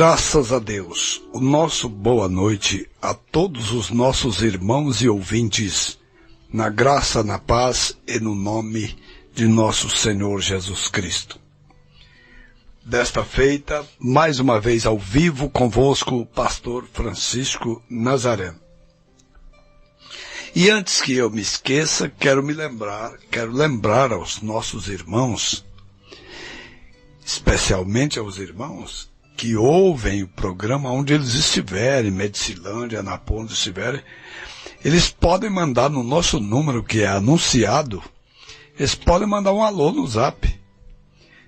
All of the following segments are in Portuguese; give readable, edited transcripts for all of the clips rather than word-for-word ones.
Graças a Deus, o nosso boa noite a todos os nossos irmãos e ouvintes, na graça, na paz e no nome de nosso Senhor Jesus Cristo. Desta feita, mais uma vez ao vivo convosco, o pastor Francisco Nazareno. E antes que eu me esqueça, quero lembrar aos nossos irmãos, especialmente aos irmãos que ouvem o programa onde eles estiverem, Medicilândia, Anapu, onde estiverem, eles podem mandar no nosso número que é anunciado, eles podem mandar um alô no Zap,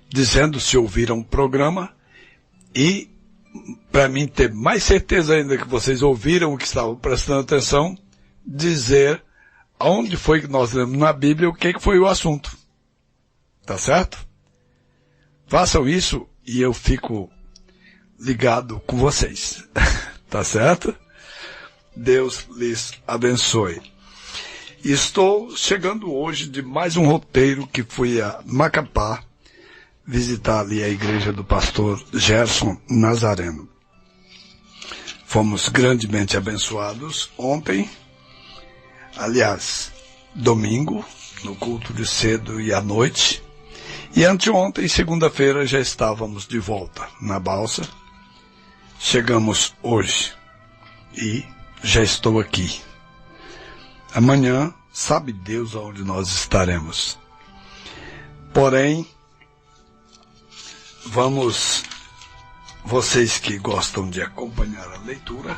dizendo se ouviram o programa e, para mim ter mais certeza ainda que vocês ouviram o que estavam prestando atenção, dizer aonde foi que nós lemos na Bíblia o que foi o assunto. Tá certo? Façam isso e eu fico ligado com vocês. Tá certo? Deus lhes abençoe. Estou chegando hoje de mais um roteiro que fui a Macapá visitar ali a igreja do pastor Gerson Nazareno. Fomos grandemente abençoados ontem, aliás, domingo, no culto de cedo e à noite, e anteontem, segunda-feira, já estávamos de volta na balsa. Chegamos hoje e já estou aqui. Amanhã, sabe Deus aonde nós estaremos. Porém, vocês que gostam de acompanhar a leitura,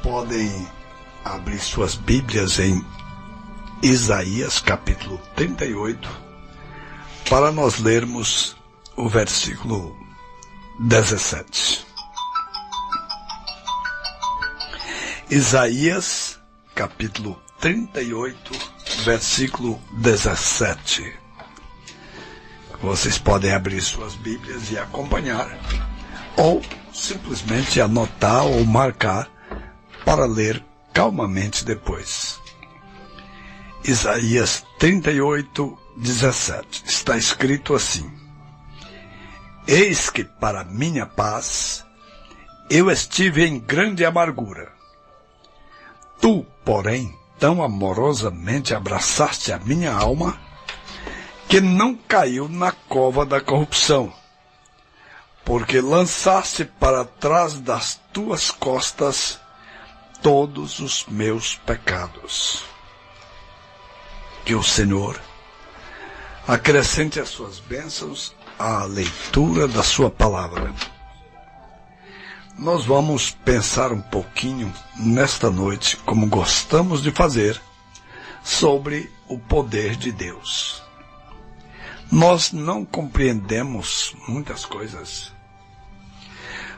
podem abrir suas Bíblias em Isaías capítulo 38, para nós lermos o versículo 17. Isaías capítulo 38, versículo 17. Vocês podem abrir suas Bíblias e acompanhar, ou simplesmente anotar ou marcar para ler calmamente depois. Isaías 38, 17. Está escrito assim: Eis que para minha paz eu estive em grande amargura. Tu, porém, tão amorosamente abraçaste a minha alma, que não caiu na cova da corrupção, porque lançaste para trás das tuas costas todos os meus pecados. Que o Senhor acrescente as suas bênçãos à leitura da sua palavra. Nós vamos pensar um pouquinho nesta noite, como gostamos de fazer, sobre o poder de Deus. Nós não compreendemos muitas coisas.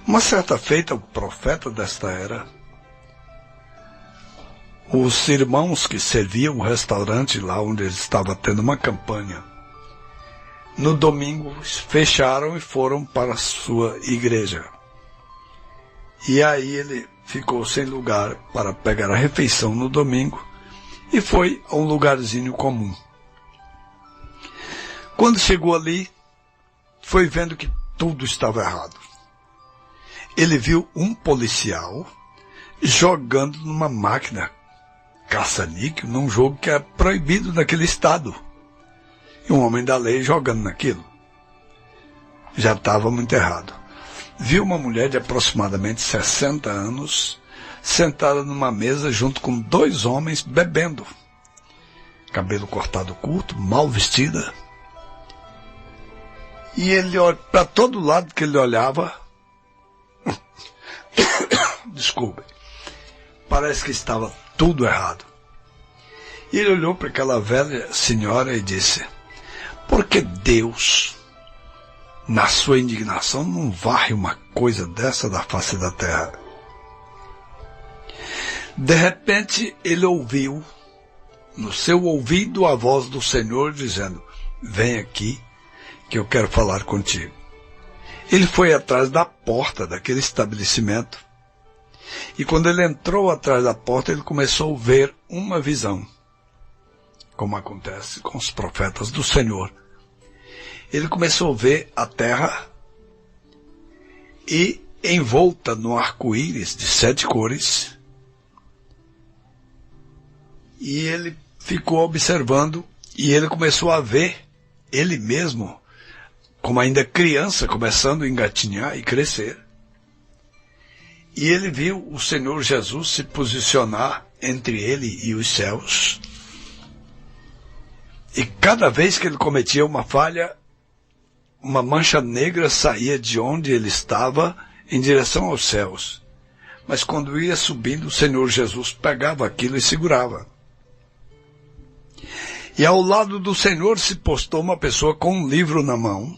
Uma certa feita, o profeta desta era, os irmãos que serviam o restaurante lá onde ele estava tendo uma campanha, no domingo fecharam e foram para a sua igreja. E aí ele ficou sem lugar para pegar a refeição no domingo e foi a um lugarzinho comum. Quando chegou ali, foi vendo que tudo estava errado. Ele viu um policial jogando numa máquina caça-níquel, num jogo que é proibido naquele estado. E um homem da lei jogando naquilo. Já estava muito errado. Viu uma mulher de aproximadamente 60 anos sentada numa mesa junto com dois homens bebendo. Cabelo cortado curto, mal vestida. E ele, para todo lado que ele olhava, desculpe, parece que estava tudo errado. E ele olhou para aquela velha senhora e disse: por que Deus, na sua indignação, não varre uma coisa dessa da face da terra? De repente, ele ouviu, no seu ouvido, a voz do Senhor dizendo: vem aqui, que eu quero falar contigo. Ele foi atrás da porta daquele estabelecimento. E quando ele entrou atrás da porta, ele começou a ver uma visão. Como acontece com os profetas do Senhor. Ele começou a ver a terra e envolta no arco-íris de 7 cores. E ele ficou observando e ele começou a ver ele mesmo, como ainda criança, começando a engatinhar e crescer. E ele viu o Senhor Jesus se posicionar entre ele e os céus. E cada vez que ele cometia uma falha, uma mancha negra saía de onde ele estava em direção aos céus. Mas quando ia subindo, o Senhor Jesus pegava aquilo e segurava. E ao lado do Senhor se postou uma pessoa com um livro na mão,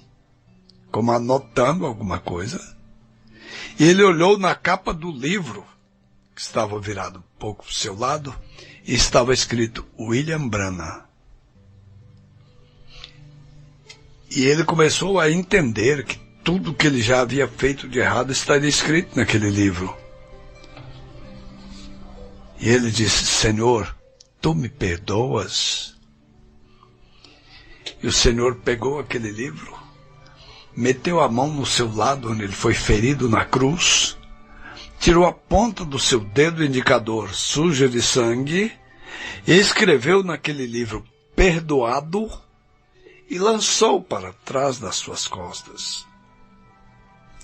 como anotando alguma coisa. E ele olhou na capa do livro, que estava virado um pouco para o seu lado, e estava escrito William Branham. E ele começou a entender que tudo que ele já havia feito de errado estaria escrito naquele livro. E ele disse, Senhor, tu me perdoas? E o Senhor pegou aquele livro, meteu a mão no seu lado onde ele foi ferido na cruz, tirou a ponta do seu dedo indicador suja de sangue e escreveu naquele livro perdoado e lançou para trás das suas costas.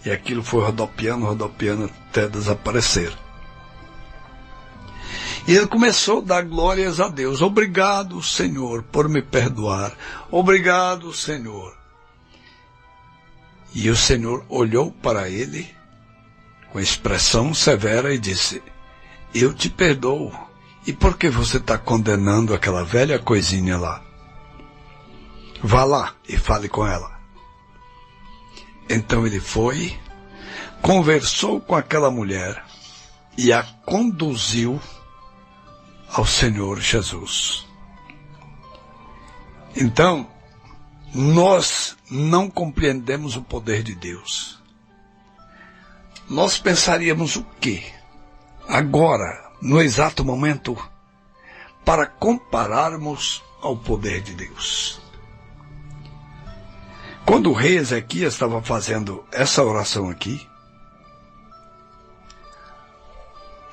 E aquilo foi rodopiando até desaparecer. E ele começou a dar glórias a Deus. Obrigado, Senhor, por me perdoar. Obrigado, Senhor. E o Senhor olhou para ele com expressão severa e disse, eu te perdoo. E por que você está condenando aquela velha coisinha lá? Vá lá e fale com ela. Então ele foi, conversou com aquela mulher e a conduziu ao Senhor Jesus. Então, nós não compreendemos o poder de Deus. Nós pensaríamos o quê? Agora, no exato momento, para compararmos ao poder de Deus. Quando o rei Ezequias estava fazendo essa oração aqui,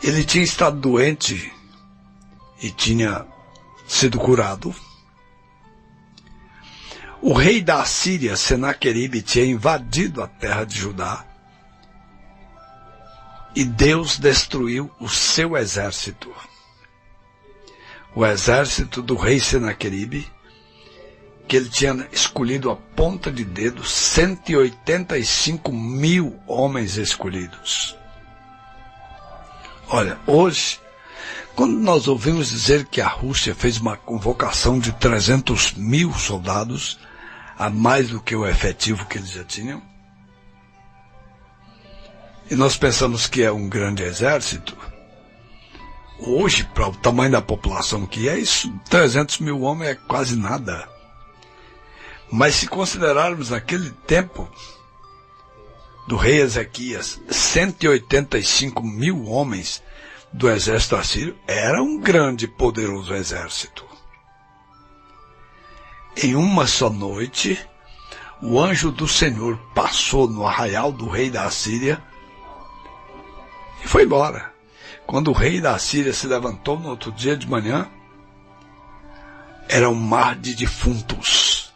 ele tinha estado doente e tinha sido curado. O rei da Assíria, Senaqueribe, tinha invadido a terra de Judá e Deus destruiu o seu exército. O exército do rei Senaqueribe, que ele tinha escolhido a ponta de dedo, 185 mil homens escolhidos. Olha, hoje, quando nós ouvimos dizer que a Rússia fez uma convocação de 300 mil soldados, a mais do que o efetivo que eles já tinham, e nós pensamos que é um grande exército, hoje, para o tamanho da população que é isso, 300 mil homens é quase nada. Mas se considerarmos naquele tempo do rei Ezequias, 185 mil homens do exército assírio, era um grande e poderoso exército. Em uma só noite, o anjo do Senhor passou no arraial do rei da Assíria e foi embora. Quando o rei da Assíria se levantou no outro dia de manhã, era um mar de defuntos.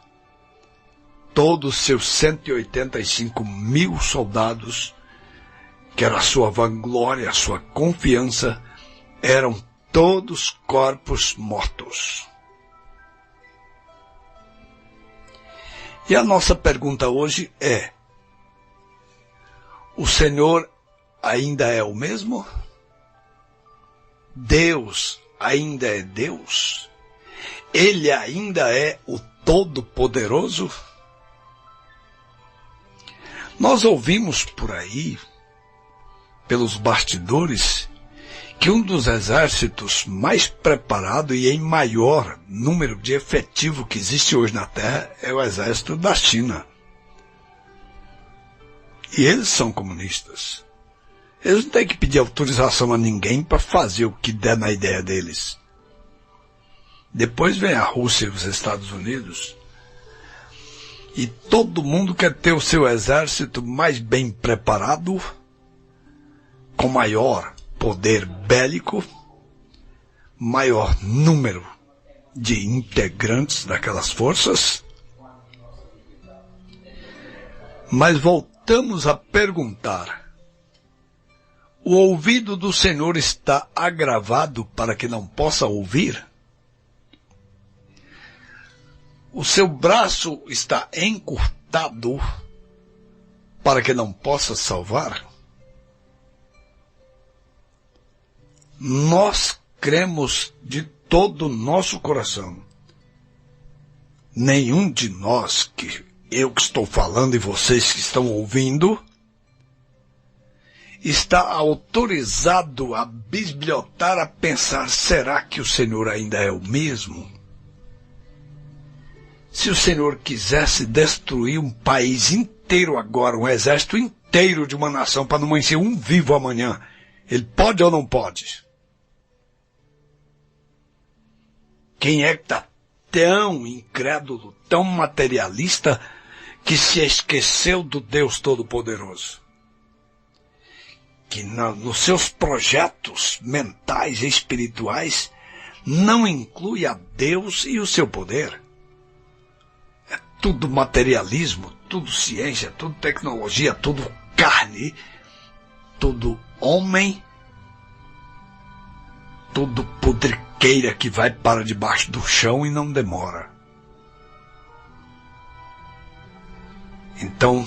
Todos os seus 185 mil soldados, que era a sua vanglória, a sua confiança, eram todos corpos mortos. E a nossa pergunta hoje é, o Senhor ainda é o mesmo? Deus ainda é Deus? Ele ainda é o Todo-Poderoso? Nós ouvimos por aí, pelos bastidores, que um dos exércitos mais preparados e em maior número de efetivo que existe hoje na Terra é o exército da China. E eles são comunistas. Eles não têm que pedir autorização a ninguém para fazer o que der na ideia deles. Depois vem a Rússia e os Estados Unidos. E todo mundo quer ter o seu exército mais bem preparado, com maior poder bélico, maior número de integrantes daquelas forças. Mas voltamos a perguntar: o ouvido do Senhor está agravado para que não possa ouvir? O seu braço está encurtado para que não possa salvar? Nós cremos de todo o nosso coração. Nenhum de nós, eu que estou falando e vocês que estão ouvindo, está autorizado a bisbilhotar, a pensar: será que o Senhor ainda é o mesmo? Se o Senhor quisesse destruir um país inteiro agora, um exército inteiro de uma nação, para não amanhecer um vivo amanhã, Ele pode ou não pode? Quem é que está tão incrédulo, tão materialista, que se esqueceu do Deus Todo-Poderoso? Que nos seus projetos mentais e espirituais não inclui a Deus e o seu poder. É tudo materialismo, tudo ciência, tudo tecnologia, tudo carne, tudo homem, tudo podriqueira que vai para debaixo do chão e não demora. Então,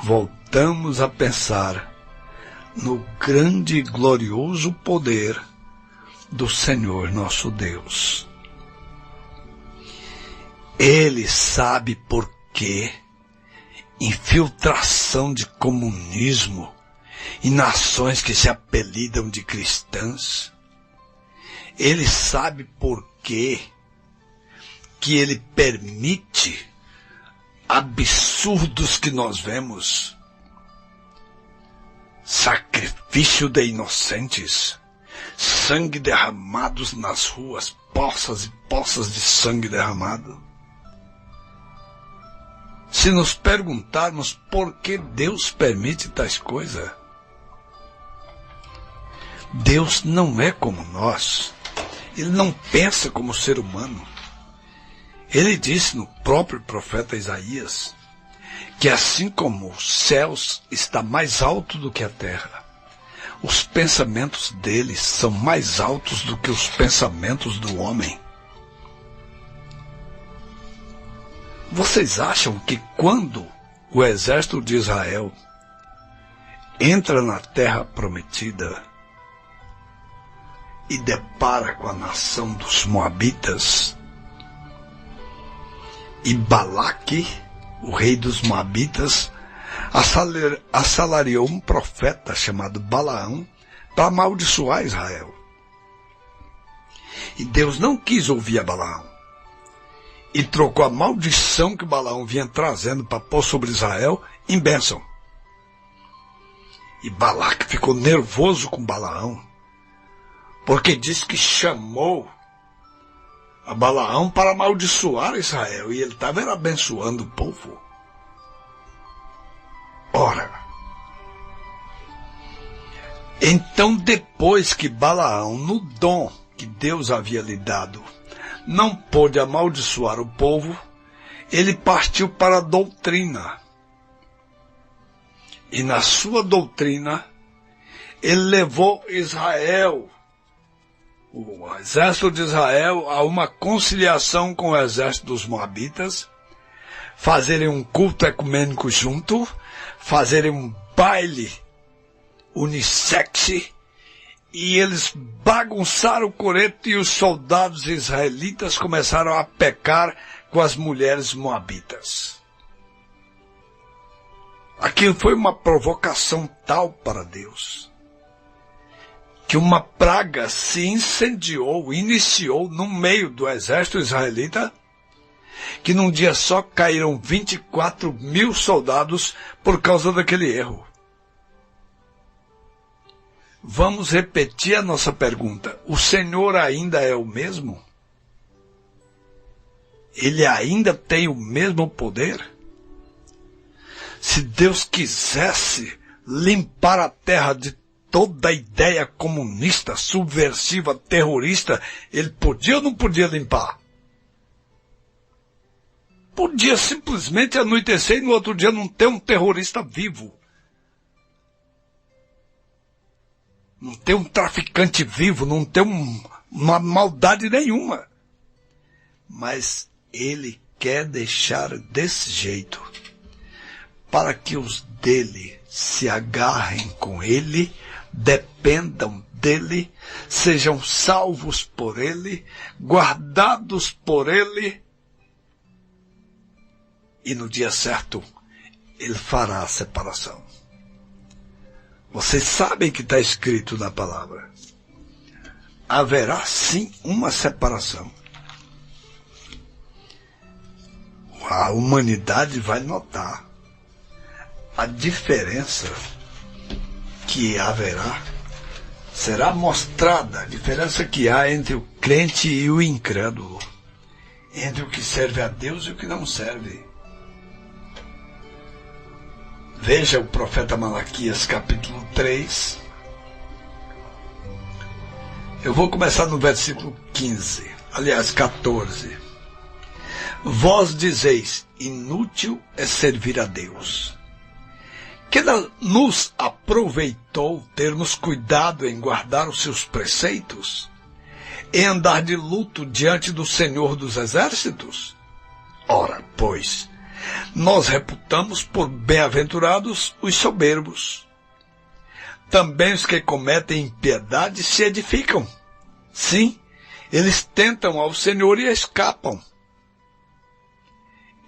voltamos a pensar no grande e glorioso poder do Senhor nosso Deus. Ele sabe por que infiltração de comunismo e nações que se apelidam de cristãs. Ele sabe por que ele permite absurdos que nós vemos. Sacrifício de inocentes, sangue derramados nas ruas, poças e poças de sangue derramado. Se nos perguntarmos por que Deus permite tais coisas, Deus não é como nós. Ele não pensa como ser humano. Ele disse no próprio profeta Isaías que assim como os céus está mais alto do que a terra, os pensamentos dele são mais altos do que os pensamentos do homem. Vocês acham que quando o exército de Israel entra na terra prometida e depara com a nação dos Moabitas, e Balaque, o rei dos Moabitas, assalariou um profeta chamado Balaão para amaldiçoar Israel. E Deus não quis ouvir a Balaão. E trocou a maldição que Balaão vinha trazendo para pôr sobre Israel em bênção. E Balaque ficou nervoso com Balaão, porque disse que chamou a Balaão para amaldiçoar Israel, e ele estava abençoando o povo. Ora, então depois que Balaão, no dom que Deus havia lhe dado, não pôde amaldiçoar o povo, ele partiu para a doutrina. E na sua doutrina, ele levou Israel, o exército de Israel, a uma conciliação com o exército dos Moabitas, fazerem um culto ecumênico junto, fazerem um baile unissex, e eles bagunçaram o coreto e os soldados israelitas começaram a pecar com as mulheres moabitas. Aquilo foi uma provocação tal para Deus, que uma praga se iniciou no meio do exército israelita, que num dia só caíram 24.000 soldados por causa daquele erro. Vamos repetir a nossa pergunta. O Senhor ainda é o mesmo? Ele ainda tem o mesmo poder? Se Deus quisesse limpar a terra de toda ideia comunista, subversiva, terrorista, ele podia ou não podia limpar? Podia simplesmente anoitecer e no outro dia não ter um terrorista vivo. Não ter um traficante vivo, não ter uma maldade nenhuma. Mas ele quer deixar desse jeito, para que os dele se agarrem com ele, dependam dele, sejam salvos por ele, guardados por ele, e no dia certo ele fará a separação. Vocês sabem que está escrito na palavra. Haverá sim uma separação. A humanidade vai notar a diferença que haverá. Será mostrada a diferença que há entre o crente e o incrédulo, entre o que serve a Deus e o que não serve. Veja o profeta Malaquias, capítulo 3. Eu vou começar no versículo 15, aliás, 14. Vós dizeis, inútil é servir a Deus. Que nos aproveitou termos cuidado em guardar os seus preceitos, em andar de luto diante do Senhor dos Exércitos? Ora, pois, nós reputamos por bem-aventurados os soberbos. Também os que cometem impiedade se edificam. Sim, eles tentam ao Senhor e escapam.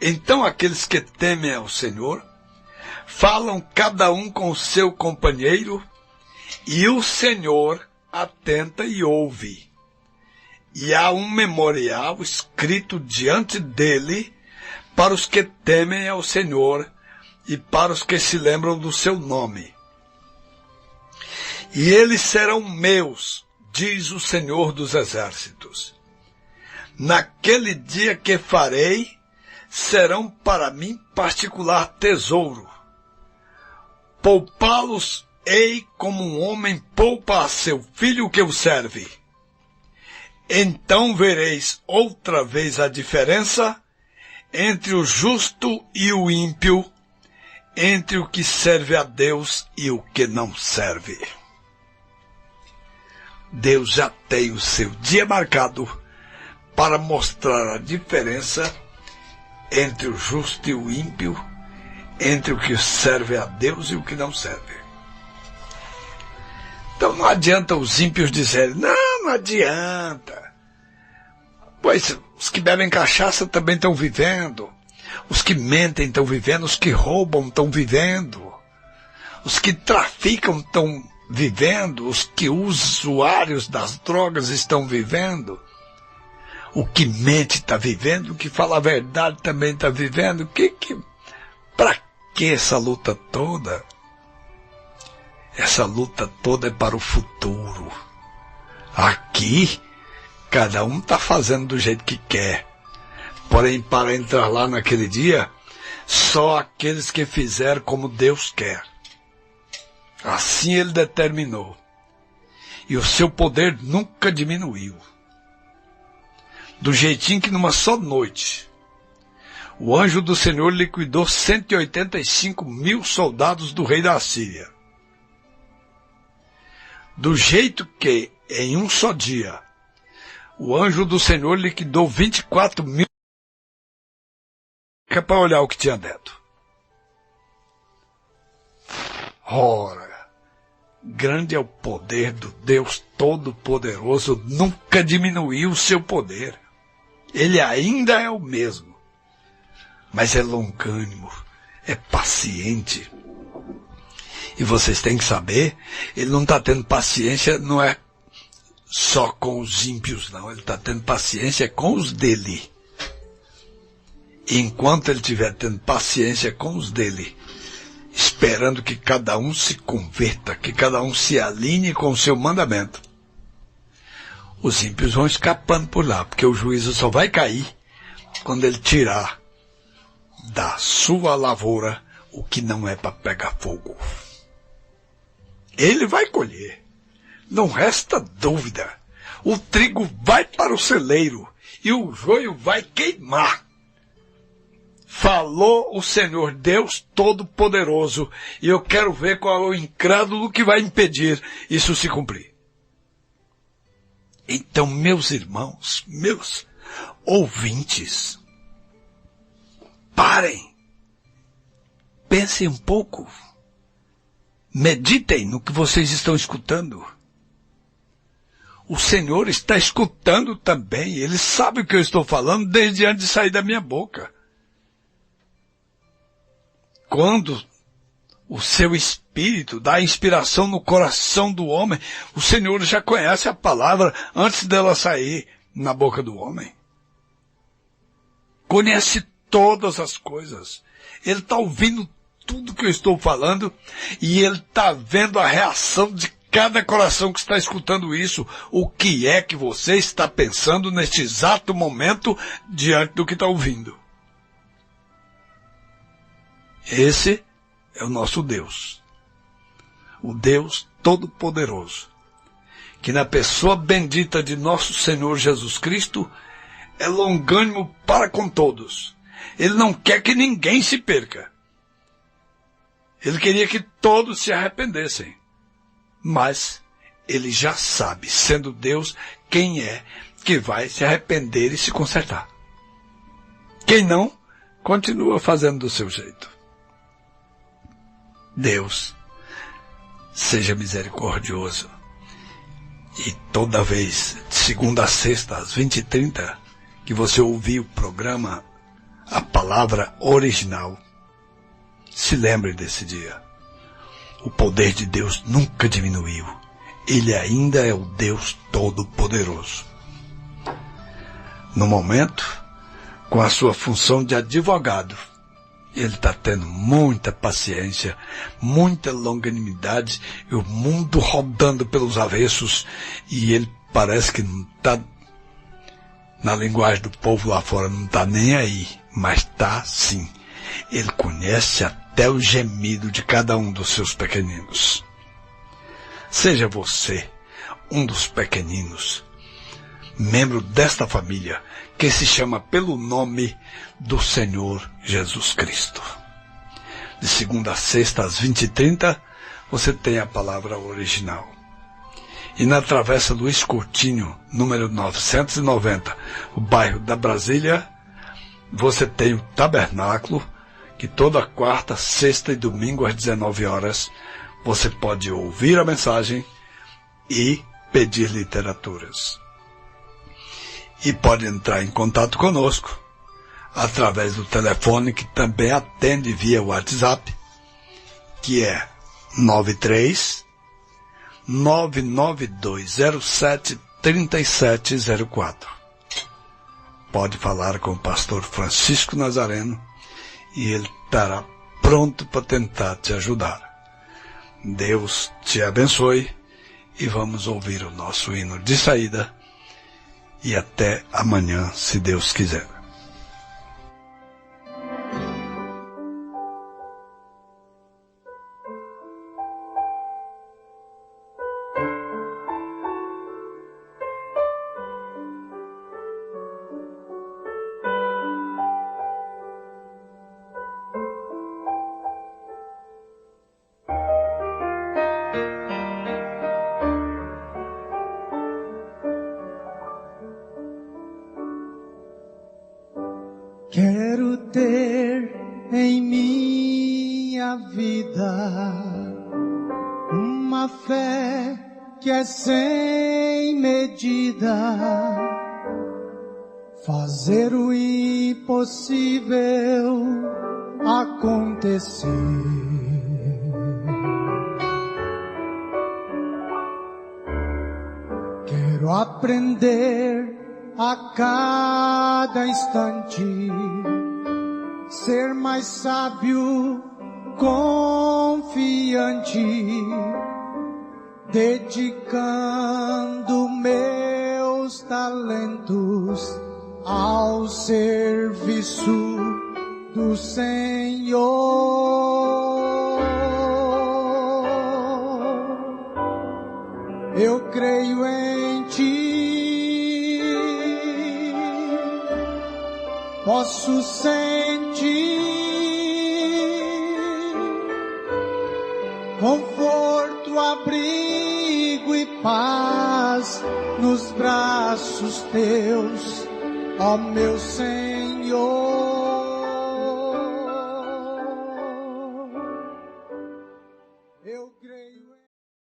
Então aqueles que temem ao Senhor falam cada um com o seu companheiro, e o Senhor atenta e ouve. E há um memorial escrito diante dele para os que temem ao Senhor e para os que se lembram do seu nome. E eles serão meus, diz o Senhor dos Exércitos. Naquele dia que farei, serão para mim particular tesouro. Poupá-los-ei como um homem poupa a seu filho que o serve. Então vereis outra vez a diferença entre o justo e o ímpio, entre o que serve a Deus e o que não serve. Deus já tem o seu dia marcado para mostrar a diferença entre o justo e o ímpio, entre o que serve a Deus e o que não serve. Então não adianta os ímpios dizerem, não adianta. Pois os que bebem cachaça também estão vivendo. Os que mentem estão vivendo. Os que roubam estão vivendo. Os que traficam estão vivendo. Os que usuários das drogas estão vivendo. O que mente está vivendo. O que fala a verdade também está vivendo. Para que essa luta toda? Essa luta toda é para o futuro. Aqui, cada um está fazendo do jeito que quer. Porém, para entrar lá naquele dia, só aqueles que fizeram como Deus quer. Assim ele determinou. E o seu poder nunca diminuiu. Do jeitinho que numa só noite, o anjo do Senhor liquidou 185 mil soldados do rei da Síria. Do jeito que, em um só dia, o anjo do Senhor liquidou 24 mil para olhar o que tinha dentro. Ora, grande é o poder do Deus Todo-Poderoso, nunca diminuiu o seu poder. Ele ainda é o mesmo, mas é longânimo, é paciente. E vocês têm que saber, ele não está tendo paciência, não é só com os ímpios, não. Ele está tendo paciência com os dele. E enquanto ele estiver tendo paciência com os dele, esperando que cada um se converta, que cada um se alinhe com o seu mandamento, os ímpios vão escapando por lá, porque o juízo só vai cair quando ele tirar da sua lavoura o que não é para pegar fogo. Ele vai colher. Não resta dúvida. O trigo vai para o celeiro e o joio vai queimar. Falou o Senhor Deus Todo-Poderoso, e eu quero ver qual é o incrédulo que vai impedir isso se cumprir. Então, meus irmãos, meus ouvintes, parem, pensem um pouco, meditem no que vocês estão escutando. O Senhor está escutando também, Ele sabe o que eu estou falando desde antes de sair da minha boca. Quando o seu Espírito dá inspiração no coração do homem, o Senhor já conhece a palavra antes dela sair na boca do homem. Conhece todas as coisas. Ele está ouvindo tudo que eu estou falando e Ele está vendo a reação de cada coração que está escutando isso. O que é que você está pensando neste exato momento diante do que está ouvindo? Esse é o nosso Deus, o Deus Todo-Poderoso, que na pessoa bendita de nosso Senhor Jesus Cristo é longânimo para com todos. Ele não quer que ninguém se perca. Ele queria que todos se arrependessem. Mas Ele já sabe, sendo Deus, quem é que vai se arrepender e se consertar. Quem não, continua fazendo do seu jeito. Deus, seja misericordioso. E toda vez, de segunda a sexta, às 20h30, que você ouvir o programa, a palavra original, se lembre desse dia. O poder de Deus nunca diminuiu. Ele ainda é o Deus Todo-Poderoso. No momento, com a sua função de advogado, Ele está tendo muita paciência, muita longanimidade, e o mundo rodando pelos avessos, e ele parece que não está, na linguagem do povo lá fora, não está nem aí, mas está sim. Ele conhece até o gemido de cada um dos seus pequeninos. Seja você um dos pequeninos, membro desta família, que se chama pelo nome do Senhor Jesus Cristo. De segunda a sexta, às 20h30, você tem a palavra original. E na Travessa Luiz Coutinho, número 990, o bairro da Brasília, você tem o Tabernáculo, que toda quarta, sexta e domingo, às 19h, você pode ouvir a mensagem e pedir literaturas. E pode entrar em contato conosco através do telefone, que também atende via WhatsApp, que é 93-99207-3704. Pode falar com o pastor Francisco Nazareno e ele estará pronto para tentar te ajudar. Deus te abençoe e vamos ouvir o nosso hino de saída. E até amanhã, se Deus quiser. Quero ter em minha vida uma fé que é sem medida, fazer o impossível acontecer. Quero aprender a cada instante ser mais sábio, confiante, dedicando meus talentos ao serviço do Senhor. eu creio em Ti. Posso sentir conforto, abrigo e paz nos braços Teus, ó meu Senhor.